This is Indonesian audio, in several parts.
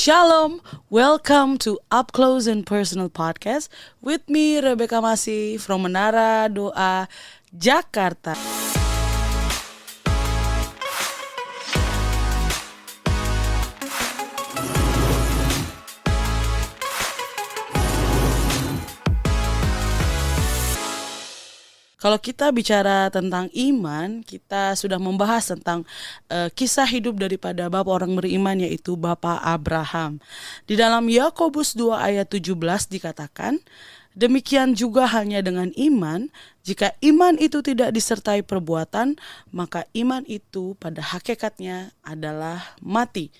Shalom, welcome to Up Close and Personal Podcast with me Rebecca Masih from Menara Doa, Jakarta. Kalau kita bicara tentang iman, kita sudah membahas tentang kisah hidup daripada bapak orang beriman, yaitu Bapak Abraham. Di dalam Yakobus 2 ayat 17 dikatakan, demikian juga halnya dengan iman, jika iman itu tidak disertai perbuatan, maka iman itu pada hakikatnya adalah mati.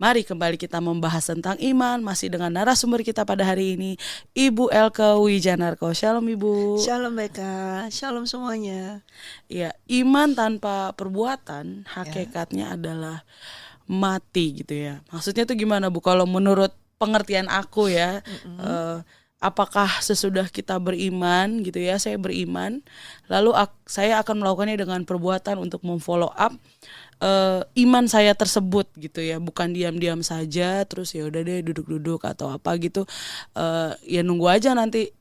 Mari kembali kita membahas tentang iman, masih dengan narasumber kita pada hari ini, Ibu Elke Wijanarko. Shalom Ibu. Shalom Beka, shalom semuanya. Ya, iman tanpa perbuatan hakikatnya adalah mati gitu ya. Maksudnya tuh gimana Bu? Kalau menurut pengertian aku ya, apakah sesudah kita beriman gitu ya, saya beriman, lalu saya akan melakukannya dengan perbuatan untuk memfollow up iman saya tersebut gitu ya, bukan diam-diam saja terus ya udah deh duduk-duduk atau apa gitu, ya nunggu aja nanti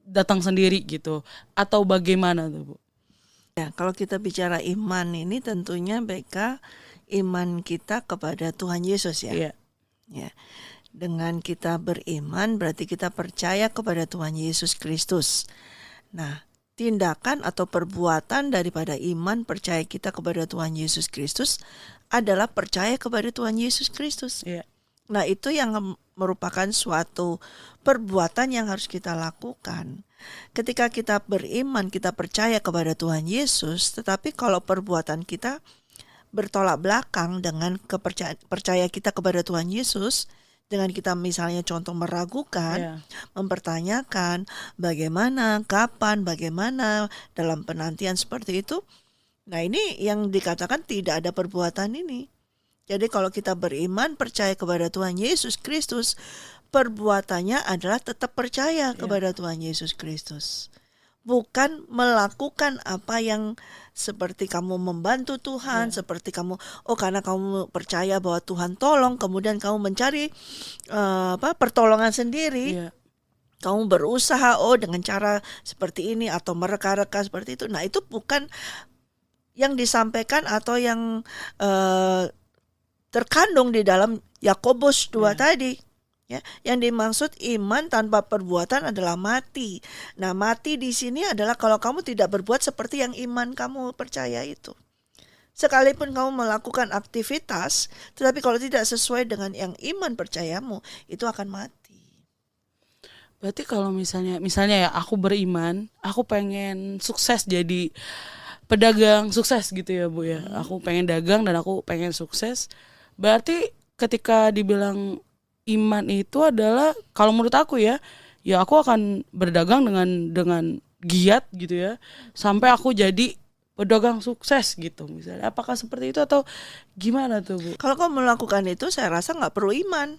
datang sendiri gitu, atau bagaimana tuh Bu? Ya, kalau kita bicara iman ini tentunya Beka, iman kita kepada Tuhan Yesus ya. Iya. Ya. Dengan kita beriman berarti kita percaya kepada Tuhan Yesus Kristus. Nah, tindakan atau perbuatan daripada iman percaya kita kepada Tuhan Yesus Kristus adalah percaya kepada Tuhan Yesus Kristus. Iya. Nah, itu yang merupakan suatu perbuatan yang harus kita lakukan. Ketika kita beriman, kita percaya kepada Tuhan Yesus, tetapi kalau perbuatan kita bertolak belakang dengan percaya kita kepada Tuhan Yesus, dengan kita misalnya contoh meragukan, mempertanyakan bagaimana, kapan, bagaimana dalam penantian seperti itu. Nah, ini yang dikatakan tidak ada perbuatan ini. Jadi kalau kita beriman, percaya kepada Tuhan Yesus Kristus, perbuatannya adalah tetap percaya kepada Tuhan Yesus Kristus. Bukan melakukan apa yang seperti kamu membantu Tuhan, seperti kamu, karena kamu percaya bahwa Tuhan tolong, kemudian kamu mencari pertolongan sendiri. Kamu berusaha, dengan cara seperti ini atau mereka-reka seperti itu. Nah, itu bukan yang disampaikan atau yang terkandung di dalam Yakobus 2 tadi. Ya, yang dimaksud iman tanpa perbuatan adalah mati. Nah, mati di sini adalah kalau kamu tidak berbuat seperti yang iman kamu percaya itu. Sekalipun kamu melakukan aktivitas, tetapi kalau tidak sesuai dengan yang iman percayamu, itu akan mati. Berarti kalau misalnya ya aku beriman, aku pengen sukses jadi pedagang sukses gitu ya Bu ya. Aku pengen dagang dan aku pengen sukses. Berarti ketika dibilang iman itu adalah, kalau menurut aku ya aku akan berdagang dengan giat gitu ya, sampai aku jadi pedagang sukses gitu misalnya. Apakah seperti itu atau gimana tuh Bu? Kalau kamu melakukan itu, saya rasa nggak perlu iman.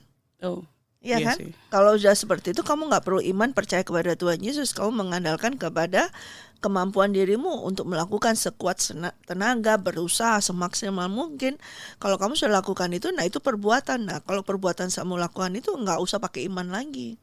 Iya kan? Sih. Kalau sudah seperti itu, kamu nggak perlu iman, percaya kepada Tuhan Yesus. Kamu mengandalkan kepada kemampuan dirimu untuk melakukan sekuat tenaga, berusaha semaksimal mungkin. Kalau kamu sudah lakukan itu, nah itu perbuatan. Nah, kalau perbuatan kamu lakukan itu, nggak usah pakai iman lagi.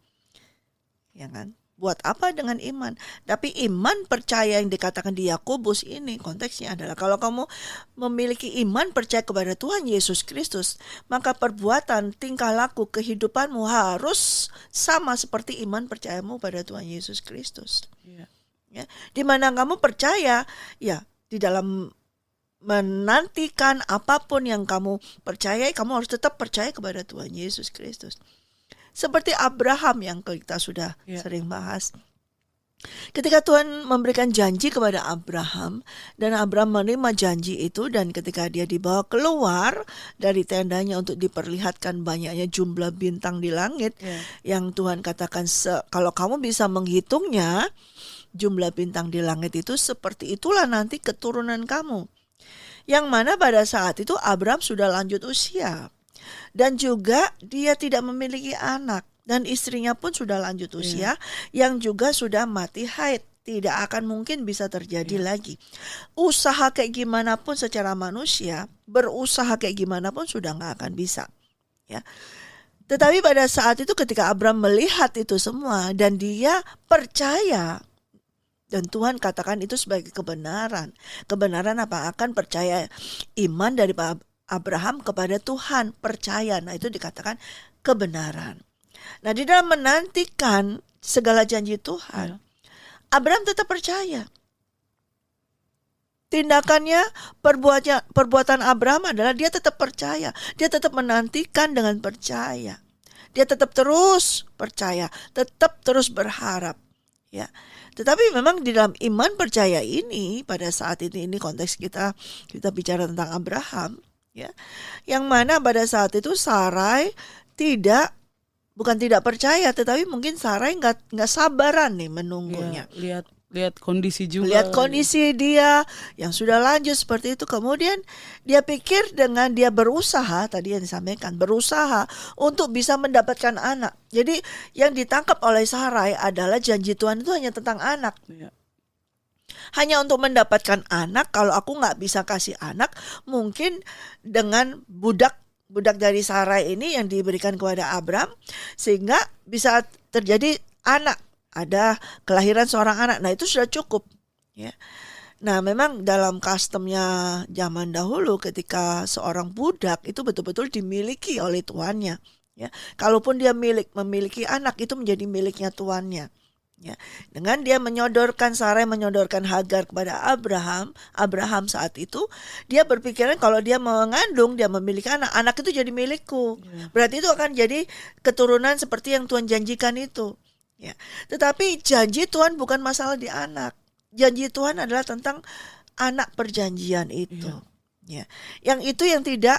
Ya kan? Buat apa dengan iman? Tapi iman percaya yang dikatakan di Yakobus ini konteksnya adalah kalau kamu memiliki iman percaya kepada Tuhan Yesus Kristus, maka perbuatan, tingkah laku, kehidupanmu harus sama seperti iman percayamu pada Tuhan Yesus Kristus. Ya, di mana kamu percaya, ya di dalam menantikan apapun yang kamu percayai, kamu harus tetap percaya kepada Tuhan Yesus Kristus. Seperti Abraham yang kita sudah sering bahas. Ketika Tuhan memberikan janji kepada Abraham, dan Abraham menerima janji itu, dan ketika dia dibawa keluar dari tendanya untuk diperlihatkan banyaknya jumlah bintang di langit, yang Tuhan katakan, kalau kamu bisa menghitungnya, jumlah bintang di langit itu seperti itulah nanti keturunan kamu. Yang mana pada saat itu Abraham sudah lanjut usia. Dan juga dia tidak memiliki anak. Dan istrinya pun sudah lanjut usia, yang juga sudah mati haid. Tidak akan mungkin bisa terjadi lagi. Usaha kayak gimana pun secara manusia, berusaha kayak gimana pun sudah gak akan bisa. Ya. Tetapi pada saat itu ketika Abraham melihat itu semua dan dia percaya, dan Tuhan katakan itu sebagai kebenaran. Kebenaran apa? Akan percaya, iman dari Abraham kepada Tuhan, percaya. Nah, itu dikatakan kebenaran. Nah, di dalam menantikan segala janji Tuhan, Abraham tetap percaya. Tindakannya, perbuatan Abraham adalah dia tetap percaya. Dia tetap menantikan dengan percaya. Dia tetap terus percaya, tetap terus berharap. Ya. Tetapi memang di dalam iman percaya ini, pada saat ini konteks kita bicara tentang Abraham, ya, yang mana pada saat itu Sarai bukan tidak percaya, tetapi mungkin Sarai nggak sabaran nih menunggunya. Ya, lihat kondisi juga. Lihat kondisi dia yang sudah lanjut seperti itu. Kemudian dia pikir dengan dia berusaha, tadi yang disampaikan, berusaha untuk bisa mendapatkan anak. Jadi yang ditangkap oleh Sarai adalah janji Tuhan itu hanya tentang anak. Ya. Hanya untuk mendapatkan anak. Kalau aku nggak bisa kasih anak, mungkin dengan budak dari Sarai ini yang diberikan kepada Abraham, sehingga bisa terjadi anak. Ada kelahiran seorang anak. Nah, itu sudah cukup, ya. Nah, memang dalam customnya zaman dahulu ketika seorang budak itu betul-betul dimiliki oleh tuannya, ya. Kalaupun dia memiliki anak, itu menjadi miliknya tuannya, ya. Dengan dia Sarai menyodorkan Hagar kepada Abraham saat itu, dia berpikiran kalau dia mengandung, dia memiliki anak itu jadi milikku. Berarti itu akan jadi keturunan seperti yang Tuhan janjikan itu. Ya, tetapi janji Tuhan bukan masalah di anak. Janji Tuhan adalah tentang anak perjanjian itu. Ya, yang itu yang tidak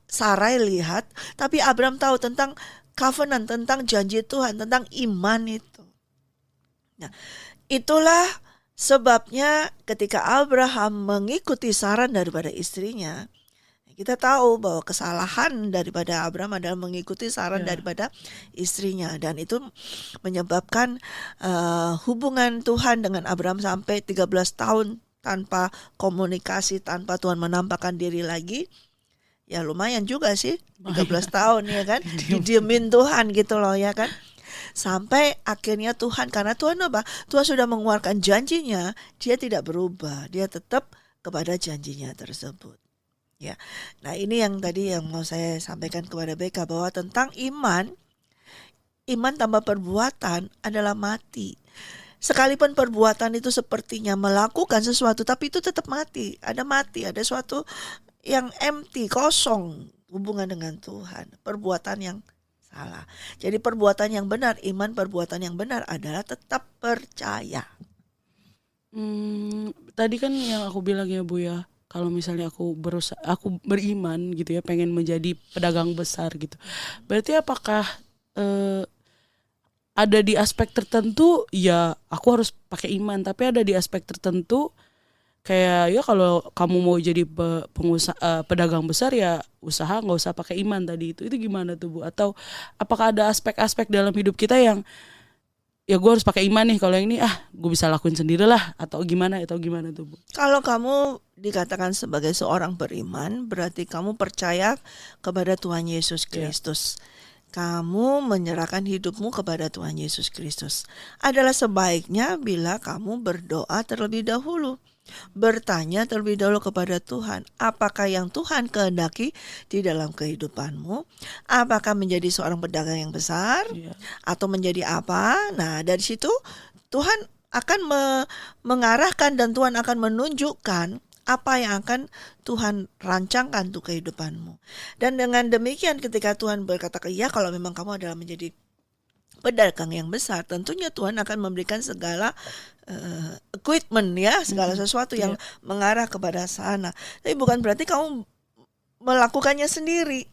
Sarai lihat, tapi Abraham tahu tentang covenant, tentang janji Tuhan, tentang iman itu. Nah, itulah sebabnya ketika Abraham mengikuti saran daripada istrinya, kita tahu bahwa kesalahan daripada Abraham adalah mengikuti saran daripada istrinya. Dan itu menyebabkan hubungan Tuhan dengan Abraham sampai 13 tahun tanpa komunikasi, tanpa Tuhan menampakkan diri lagi. Ya lumayan juga sih, 13 tahun ya kan, didiemin Tuhan gitu loh ya kan. Sampai akhirnya Tuhan, karena Tuhan apa? Tuhan sudah mengeluarkan janjinya, dia tidak berubah, dia tetap kepada janjinya tersebut. Ya, nah ini yang tadi yang mau saya sampaikan kepada Beka, bahwa tentang iman tanpa perbuatan adalah mati. Sekalipun perbuatan itu sepertinya melakukan sesuatu, tapi itu tetap mati. Ada suatu yang empty, kosong hubungan dengan Tuhan. Perbuatan yang salah. Jadi perbuatan yang benar, iman perbuatan yang benar adalah tetap percaya. Tadi kan yang aku bilang ya Bu ya, kalau misalnya aku beriman gitu ya, pengen menjadi pedagang besar gitu. Berarti apakah ada di aspek tertentu ya aku harus pakai iman, tapi ada di aspek tertentu kayak ya kalau kamu mau jadi pedagang besar ya usaha nggak usah pakai iman tadi itu gimana tuh Bu? Atau apakah ada aspek-aspek dalam hidup kita yang ya gue harus pakai iman nih, kalau yang ini gue bisa lakuin sendiri lah, atau gimana tuh Bu? Kalau kamu dikatakan sebagai seorang beriman, berarti kamu percaya kepada Tuhan Yesus Kristus. Kamu menyerahkan hidupmu kepada Tuhan Yesus Kristus. Adalah sebaiknya bila kamu berdoa terlebih dahulu, bertanya terlebih dahulu kepada Tuhan, apakah yang Tuhan kehendaki di dalam kehidupanmu? Apakah menjadi seorang pedagang yang besar atau menjadi apa? Nah, dari situ Tuhan akan mengarahkan dan Tuhan akan menunjukkan apa yang akan Tuhan rancangkan untuk kehidupanmu. Dan dengan demikian ketika Tuhan berkata, ya kalau memang kamu adalah menjadi pedagang yang besar, tentunya Tuhan akan memberikan segala equipment ya, segala sesuatu yang mengarah kepada sana. Tapi bukan berarti kamu melakukannya sendiri.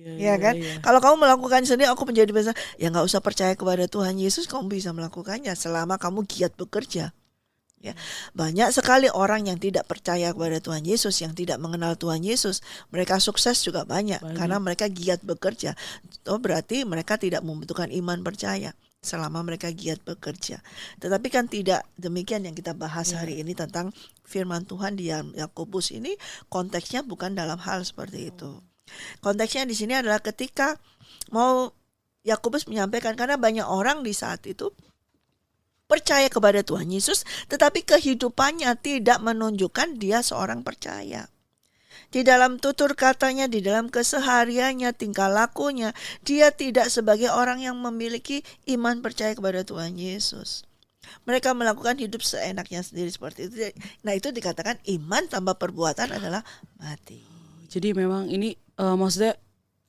Ya kan? Kalau kamu melakukan sendiri, aku menjadi besar, ya nggak usah percaya kepada Tuhan Yesus, kamu bisa melakukannya selama kamu giat bekerja. Ya, banyak sekali orang yang tidak percaya kepada Tuhan Yesus, yang tidak mengenal Tuhan Yesus, mereka sukses juga banyak. Karena mereka giat bekerja. Oh, berarti mereka tidak membutuhkan iman percaya selama mereka giat bekerja. Tetapi kan tidak demikian yang kita bahas hari ini tentang firman Tuhan di Yakobus ini, konteksnya bukan dalam hal seperti itu. Konteksnya di sini adalah ketika mau Yakobus menyampaikan, karena banyak orang di saat itu percaya kepada Tuhan Yesus, tetapi kehidupannya tidak menunjukkan dia seorang percaya. Di dalam tutur katanya, di dalam kesehariannya, tingkah lakunya, dia tidak sebagai orang yang memiliki iman percaya kepada Tuhan Yesus. Mereka melakukan hidup seenaknya sendiri seperti itu. Nah, itu dikatakan iman tanpa perbuatan adalah mati. Jadi memang ini maksudnya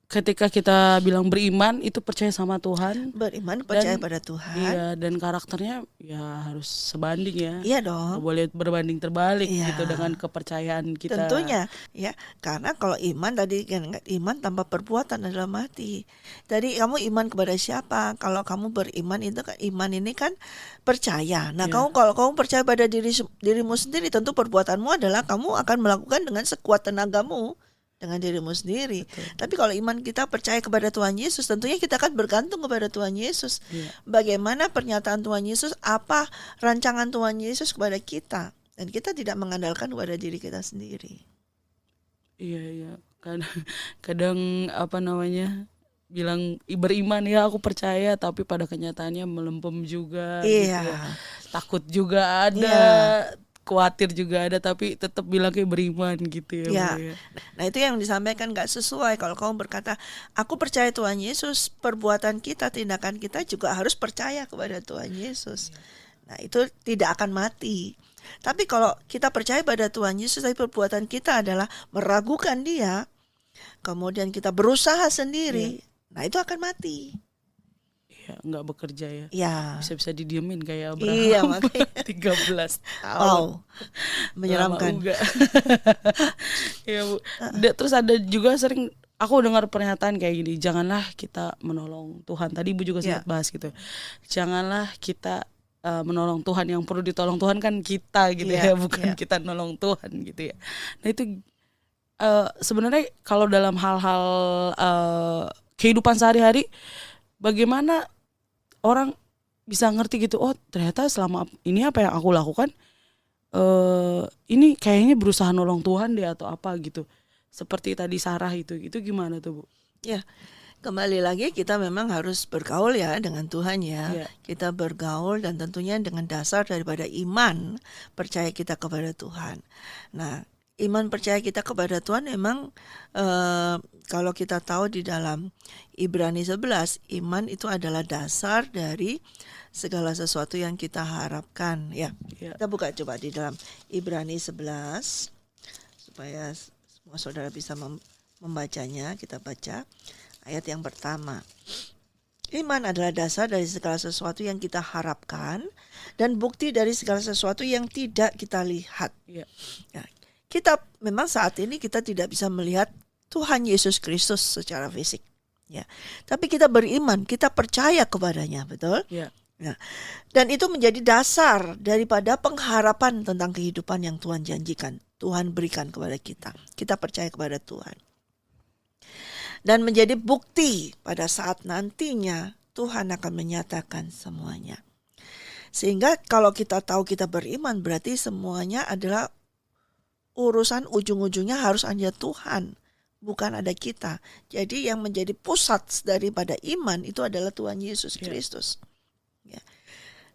ketika kita bilang beriman itu percaya sama Tuhan, Beriman percaya pada Tuhan. iya, dan karakternya ya harus sebanding ya. Iya Nggak dong. boleh berbanding terbalik Iya. gitu dengan kepercayaan kita. Tentunya ya, karena kalau iman tadi kan, iman tanpa perbuatan adalah mati. Jadi kamu iman kepada siapa? Kalau kamu beriman itu kan, iman ini kan percaya. Nah, Iya. kalau kamu percaya pada dirimu sendiri, tentu perbuatanmu adalah kamu akan melakukan dengan sekuat tenagamu dengan dirimu sendiri. Betul. Tapi kalau iman kita percaya kepada Tuhan Yesus, tentunya kita akan bergantung kepada Tuhan Yesus. Iya. Bagaimana pernyataan Tuhan Yesus, apa rancangan Tuhan Yesus kepada kita. Dan kita tidak mengandalkan kepada diri kita sendiri. Iya. Kadang apa namanya, bilang beriman ya aku percaya, tapi pada kenyataannya melempem juga gitu Iya. ya. Takut juga ada, Iya. khawatir juga ada, tapi tetap bilang kayak beriman gitu ya. Ya. Bu, ya. Nah, itu yang disampaikan gak sesuai. Kalau kamu berkata, aku percaya Tuhan Yesus, perbuatan kita, tindakan kita juga harus percaya kepada Tuhan Yesus. Nah, itu tidak akan mati. Tapi kalau kita percaya pada Tuhan Yesus, tapi perbuatan kita adalah meragukan Dia, kemudian kita berusaha sendiri, nah itu akan mati. Ya, nggak bekerja ya. Ya. Bisa-bisa didiemin kayak Abraham. Iya, makanya. 13 tahun. Wow, menyeramkan. Lama juga. Ya, Bu. Terus ada juga sering aku dengar pernyataan kayak gini, janganlah kita menolong Tuhan. Tadi Ibu juga sempat bahas gitu. Janganlah kita menolong Tuhan, yang perlu ditolong Tuhan kan kita gitu ya, bukan kita nolong Tuhan gitu ya. Nah, itu sebenarnya kalau dalam hal-hal kehidupan sehari-hari, bagaimana orang bisa ngerti gitu, oh ternyata selama ini apa yang aku lakukan ini kayaknya berusaha nolong Tuhan deh atau apa gitu. Seperti tadi Sarah itu gimana tuh, Bu? Ya, kembali lagi kita memang harus bergaul ya dengan Tuhan ya. Iya. Kita bergaul dan tentunya dengan dasar daripada iman percaya kita kepada Tuhan. Nah, iman percaya kita kepada Tuhan memang kalau kita tahu di dalam Ibrani 11, iman itu adalah dasar dari segala sesuatu yang kita harapkan ya. Iya. Kita buka coba di dalam Ibrani 11 supaya semua saudara bisa membacanya. Kita baca ayat yang pertama. Iman adalah dasar dari segala sesuatu yang kita harapkan dan bukti dari segala sesuatu yang tidak kita lihat. Iya. Ya, kita memang saat ini kita tidak bisa melihat Tuhan Yesus Kristus secara fisik. Ya, tapi kita beriman, kita percaya kepadanya, betul? Iya. Ya. Dan itu menjadi dasar daripada pengharapan tentang kehidupan yang Tuhan janjikan, Tuhan berikan kepada kita. Kita percaya kepada Tuhan. Dan menjadi bukti pada saat nantinya Tuhan akan menyatakan semuanya. Sehingga kalau kita tahu kita beriman, berarti semuanya adalah urusan ujung-ujungnya harus ada Tuhan, bukan ada kita. Jadi yang menjadi pusat daripada iman itu adalah Tuhan Yesus Kristus.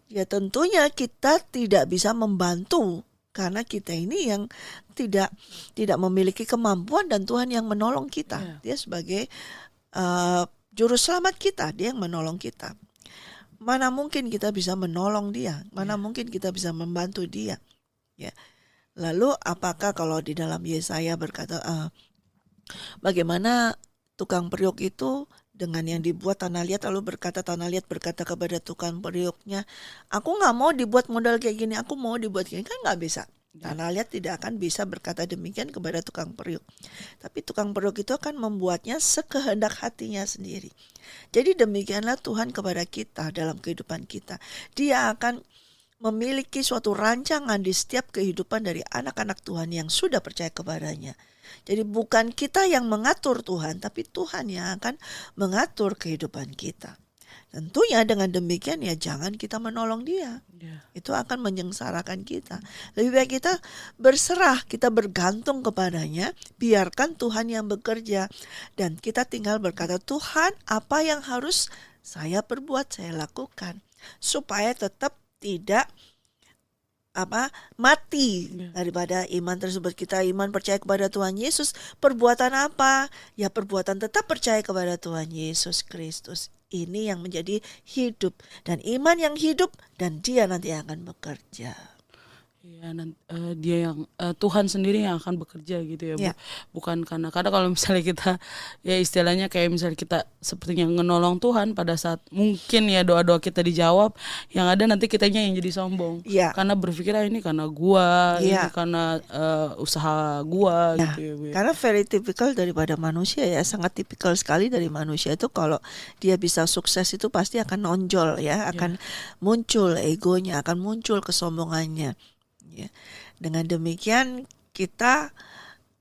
Ya tentunya kita tidak bisa membantu karena kita ini yang tidak memiliki kemampuan dan Tuhan yang menolong kita. Dia sebagai juru selamat kita, dia yang menolong kita. Mana mungkin kita bisa menolong dia? Mana mungkin kita bisa membantu dia? Ya. Lalu apakah kalau di dalam Yesaya berkata bagaimana tukang periuk itu dengan yang dibuat tanah liat, lalu tanah liat berkata kepada tukang periuknya, aku nggak mau dibuat model kayak gini, aku mau dibuat gini. Kan nggak bisa. Tanah liat tidak akan bisa berkata demikian kepada tukang periuk. Tapi tukang periuk itu akan membuatnya sekehendak hatinya sendiri. Jadi demikianlah Tuhan kepada kita dalam kehidupan kita. Dia akan memiliki suatu rancangan di setiap kehidupan dari anak-anak Tuhan yang sudah percaya kepadanya. Jadi bukan kita yang mengatur Tuhan, tapi Tuhan yang akan mengatur kehidupan kita. Tentunya dengan demikian ya jangan kita menolong dia. Ya. Itu akan menyengsarakan kita. Lebih baik kita berserah, kita bergantung kepadanya, biarkan Tuhan yang bekerja. Dan kita tinggal berkata, Tuhan, apa yang harus saya perbuat, saya lakukan. Supaya tetap tidak mati daripada iman tersebut. Kita iman percaya kepada Tuhan Yesus, perbuatan apa? Ya perbuatan tetap percaya kepada Tuhan Yesus Kristus. Ini yang menjadi hidup, dan iman yang hidup, dan dia nanti akan bekerja. Ya, dia yang Tuhan sendiri yang akan bekerja gitu ya, Bu. Ya. Bukan karena kalau misalnya kita ya istilahnya kayak misalnya kita sepertinya menolong Tuhan pada saat mungkin ya doa-doa kita dijawab, yang ada nanti kitanya yang jadi sombong. Ya. Karena berpikir ini karena gua, Ya. ini karena usaha gua Nah, gitu ya, Bu. karena very typical daripada manusia ya, sangat tipikal sekali dari manusia itu kalau dia bisa sukses itu pasti akan nonjol ya, akan muncul egonya, akan muncul kesombongannya. Ya. Dengan demikian kita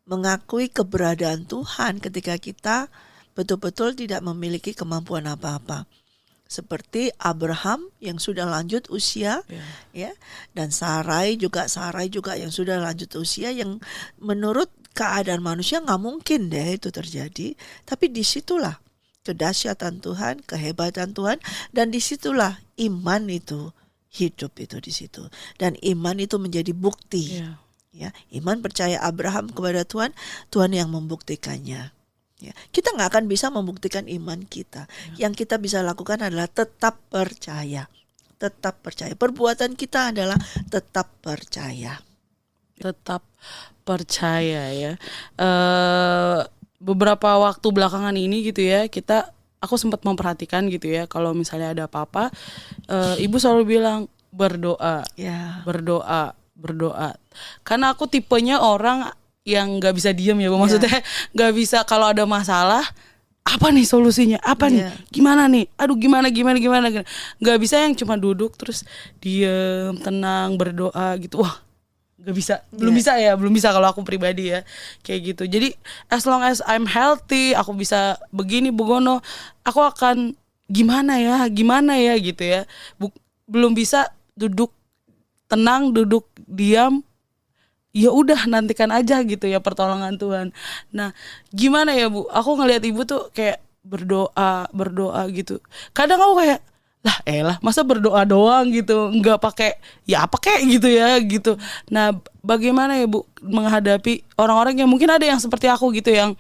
mengakui keberadaan Tuhan ketika kita betul-betul tidak memiliki kemampuan apa-apa. Seperti Abraham yang sudah lanjut usia, ya, dan Sarai juga yang sudah lanjut usia, yang menurut keadaan manusia nggak mungkin deh itu terjadi, tapi disitulah kedahsyatan Tuhan, kehebatan Tuhan, dan disitulah iman itu hidup itu di situ, dan iman itu menjadi bukti. Ya, iman percaya Abraham kepada Tuhan, Tuhan yang membuktikannya. Ya, kita nggak akan bisa membuktikan iman kita. Yang kita bisa lakukan adalah tetap percaya. Tetap percaya. Perbuatan kita adalah tetap percaya. Tetap percaya ya. Beberapa waktu belakangan ini gitu ya, aku sempat memperhatikan gitu ya, kalau misalnya ada apa-apa, ibu selalu bilang berdoa, berdoa. Karena aku tipenya orang yang nggak bisa diam ya, Bu. Maksudnya nggak bisa kalau ada masalah, apa nih solusinya, apa nih, gimana nih, aduh gimana, nggak bisa yang cuma duduk terus diam, tenang, berdoa gitu. Wah, nggak bisa, belum bisa kalau aku pribadi ya, kayak gitu. Jadi as long as I'm healthy, aku bisa begini begono, aku akan gimana ya gitu ya. Belum bisa duduk tenang, duduk diam, ya udah nantikan aja gitu ya pertolongan Tuhan. Nah, gimana ya, Bu? Aku ngelihat ibu tuh kayak berdoa gitu. Kadang aku kayak, masa berdoa doang gitu, nggak pakai ya apa kayak gitu ya gitu. Nah, bagaimana ya, Bu, menghadapi orang-orang yang mungkin ada yang seperti aku gitu, yang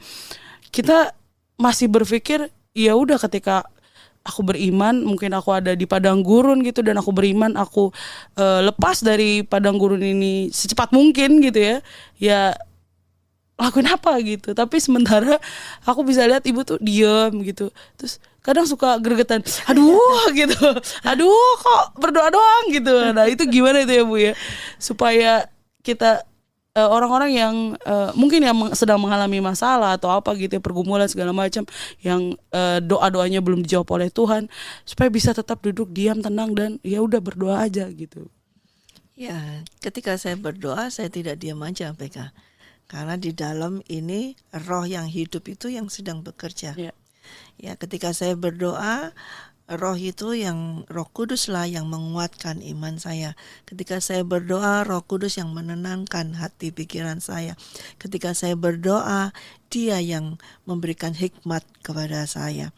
kita masih berpikir ya udah ketika aku beriman, mungkin aku ada di padang gurun gitu, dan aku beriman, aku lepas dari padang gurun ini secepat mungkin gitu ya. Ya lakuin apa gitu. Tapi sementara aku bisa lihat ibu tuh diem gitu. Terus kadang suka gregetan, aduh gitu. Aduh kok berdoa doang gitu. Nah, itu gimana itu ya, Bu ya? Supaya kita orang-orang yang mungkin yang sedang mengalami masalah atau apa gitu ya, pergumulan segala macam, yang doa-doanya belum dijawab oleh Tuhan, supaya bisa tetap duduk diam, tenang, dan ya udah berdoa aja gitu. Ya, ketika saya berdoa saya tidak diam aja, PK. Karena di dalam ini roh yang hidup itu yang sedang bekerja. Ya, ketika saya berdoa, roh itu Roh Kudus lah yang menguatkan iman saya. Ketika saya berdoa, Roh Kudus yang menenangkan hati pikiran saya. Ketika saya berdoa, Dia yang memberikan hikmat kepada saya.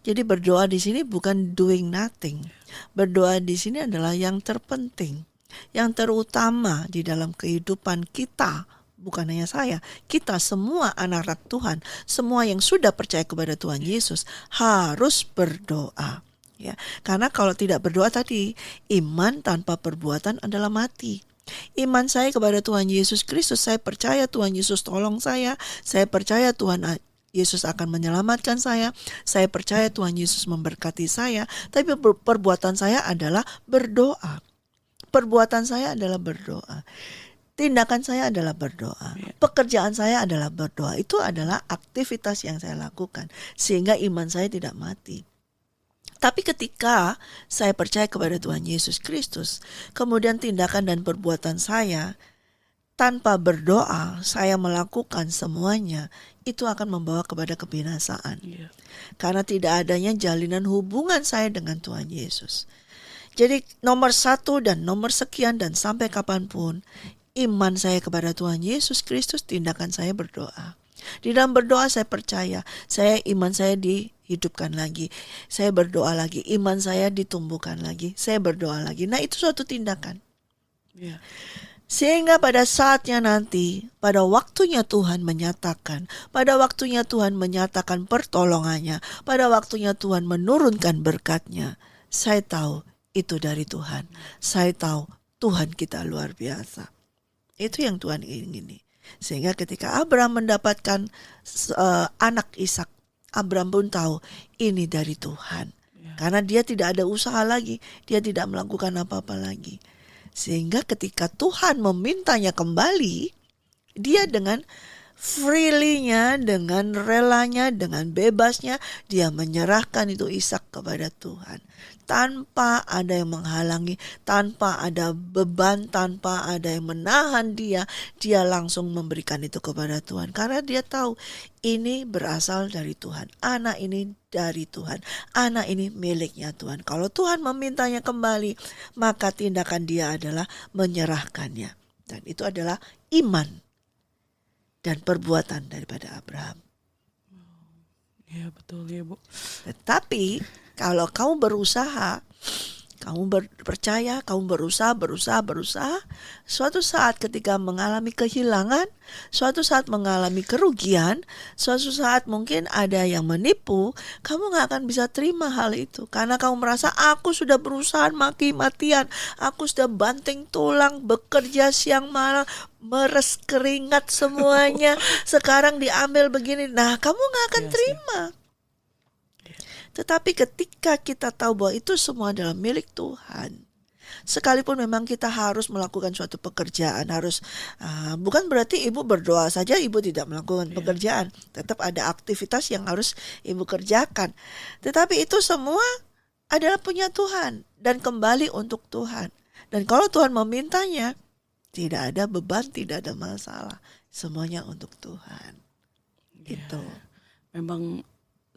Jadi berdoa di sini bukan doing nothing. Berdoa di sini adalah yang terpenting, yang terutama di dalam kehidupan kita. Bukan hanya saya, kita semua anak-anak Tuhan, semua yang sudah percaya kepada Tuhan Yesus harus berdoa. Ya, karena kalau tidak berdoa tadi, iman tanpa perbuatan adalah mati. Iman saya kepada Tuhan Yesus Kristus, saya percaya Tuhan Yesus tolong saya percaya Tuhan Yesus akan menyelamatkan saya percaya Tuhan Yesus memberkati saya, tapi perbuatan saya adalah berdoa. Perbuatan saya adalah berdoa. Tindakan saya adalah berdoa. Pekerjaan saya adalah berdoa. Itu adalah aktivitas yang saya lakukan sehingga iman saya tidak mati. Tapi ketika saya percaya kepada Tuhan Yesus Kristus, kemudian tindakan dan perbuatan saya tanpa berdoa, saya melakukan semuanya, itu akan membawa kepada kebinasaan. Iya. Karena tidak adanya jalinan hubungan saya dengan Tuhan Yesus. Jadi nomor 1 dan nomor sekian dan sampai kapanpun, iman saya kepada Tuhan Yesus Kristus, tindakan saya berdoa. Di dalam berdoa saya percaya, iman saya dihidupkan lagi. Saya berdoa lagi, iman saya ditumbuhkan lagi. Saya berdoa lagi. Nah, itu suatu tindakan. Iya. Sehingga pada saatnya nanti, pada waktunya Tuhan menyatakan, pada waktunya Tuhan menyatakan pertolongannya, pada waktunya Tuhan menurunkan berkatnya, saya tahu itu dari Tuhan. Saya tahu Tuhan kita luar biasa. Itu yang Tuhan ingini. Sehingga ketika Abraham mendapatkan anak Ishak, Abraham pun tahu ini dari Tuhan. Karena dia tidak ada usaha lagi, dia tidak melakukan apa-apa lagi. Sehingga ketika Tuhan memintanya kembali, dia dengan freely-nya, dengan relanya, dengan bebasnya, dia menyerahkan itu Ishak kepada Tuhan. Tanpa ada yang menghalangi, tanpa ada beban, tanpa ada yang menahan dia langsung memberikan itu kepada Tuhan. Karena dia tahu ini berasal dari Tuhan, anak ini dari Tuhan, anak ini miliknya Tuhan. Kalau Tuhan memintanya kembali, maka tindakan dia adalah menyerahkannya. Dan itu adalah iman dan perbuatan daripada Abraham. Iya betul ya Bu. Tetapi kalau kamu berusaha, kamu percaya, kamu berusaha, suatu saat ketika mengalami kehilangan, suatu saat mengalami kerugian, suatu saat mungkin ada yang menipu, kamu gak akan bisa terima hal itu. Karena kamu merasa, aku sudah berusaha mati-matian, aku sudah banting tulang, bekerja siang malam, meres keringat semuanya, sekarang diambil begini. Nah, kamu gak akan terima. Tetapi ketika kita tahu bahwa itu semua adalah milik Tuhan, sekalipun memang kita harus melakukan suatu pekerjaan, bukan berarti ibu berdoa saja ibu tidak melakukan pekerjaan, tetap ada aktivitas yang harus ibu kerjakan. Tetapi itu semua adalah punya Tuhan dan kembali untuk Tuhan. Dan kalau Tuhan memintanya, tidak ada beban, tidak ada masalah, semuanya untuk Tuhan. Itu memang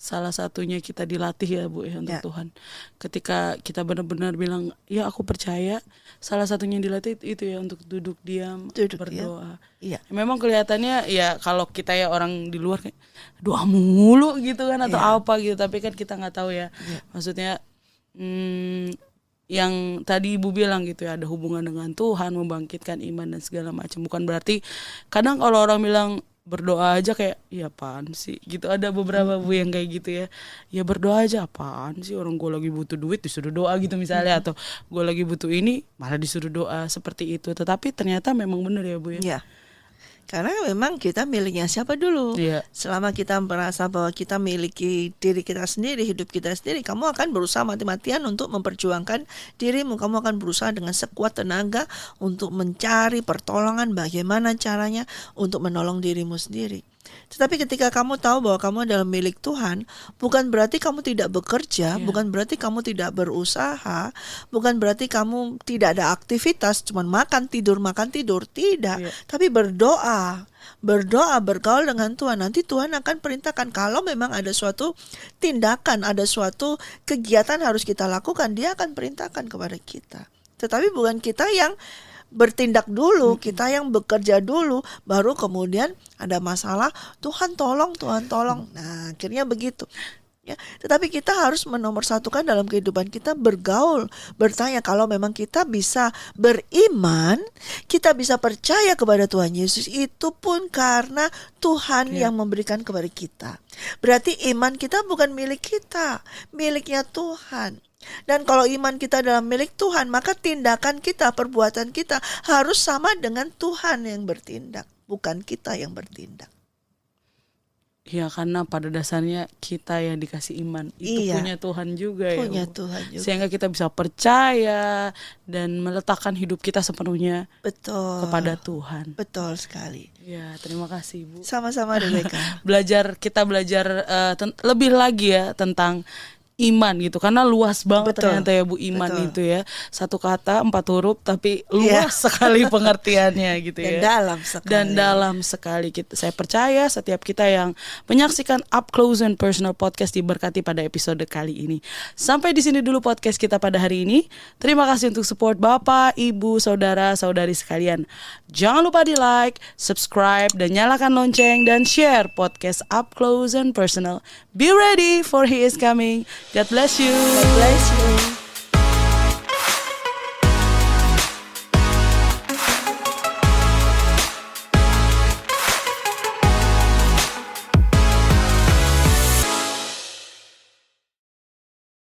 salah satunya kita dilatih ya Bu ya untuk Tuhan. Ketika kita benar-benar bilang ya aku percaya, salah satunya yang dilatih itu ya untuk duduk diam, berdoa. Iya. Memang kelihatannya ya kalau kita ya orang di luar kayak doa mulu gitu kan atau apa gitu, tapi kan kita nggak tahu ya. Maksudnya yang tadi Ibu bilang gitu ya, ada hubungan dengan Tuhan, membangkitkan iman dan segala macam. Bukan berarti kadang kalau orang bilang berdoa aja kayak ya apaan sih gitu, ada beberapa Bu yang kayak gitu ya berdoa aja apaan sih, orang gue lagi butuh duit disuruh doa gitu misalnya, atau gue lagi butuh ini malah disuruh doa seperti itu. Tetapi ternyata memang benar ya Bu ya. Karena memang kita miliknya siapa dulu. Selama kita merasa bahwa kita miliki diri kita sendiri, hidup kita sendiri, kamu akan berusaha mati-matian untuk memperjuangkan dirimu. Kamu akan berusaha dengan sekuat tenaga untuk mencari pertolongan bagaimana caranya untuk menolong dirimu sendiri. Tetapi ketika kamu tahu bahwa kamu adalah milik Tuhan, bukan berarti kamu tidak bekerja, bukan berarti kamu tidak berusaha, bukan berarti kamu tidak ada aktivitas, cuma makan tidur, tidak. Tapi berdoa, bergaul dengan Tuhan. Nanti Tuhan akan perintahkan kalau memang ada suatu tindakan, ada suatu kegiatan harus kita lakukan, Dia akan perintahkan kepada kita. Tetapi bukan kita yang bertindak dulu, kita yang bekerja dulu, baru kemudian ada masalah, Tuhan tolong. Nah, akhirnya begitu. Ya, tetapi kita harus menomorsatukan dalam kehidupan kita bergaul, bertanya. Kalau memang kita bisa beriman, kita bisa percaya kepada Tuhan Yesus, itu pun karena Tuhan yang memberikan kepada kita. Berarti iman kita bukan milik kita, miliknya Tuhan. Dan kalau iman kita adalah milik Tuhan, maka tindakan kita, perbuatan kita harus sama dengan Tuhan yang bertindak, bukan kita yang bertindak. Ya, karena pada dasarnya kita yang dikasih iman itu punya Tuhan juga punya ya. Tuhan juga. Sehingga kita bisa percaya dan meletakkan hidup kita sepenuhnya kepada Tuhan. Betul sekali. Ya, terima kasih Bu. Sama-sama Rebecca. Kita belajar lebih lagi ya tentang iman gitu, karena luas banget Betul. ternyata ya Bu, iman Betul. itu ya, satu kata 4 huruf tapi luas sekali pengertiannya gitu Dan ya, dalam sekali. dan dalam sekali. Saya percaya setiap kita yang menyaksikan Up Close and Personal Podcast diberkati pada episode kali ini. Sampai di sini dulu podcast kita pada hari ini. Terima kasih untuk support Bapak, Ibu, Saudara, Saudari sekalian. Jangan lupa di like, subscribe, dan nyalakan lonceng, dan share podcast Up Close and Personal. Be ready for He is coming. God bless you. God bless you.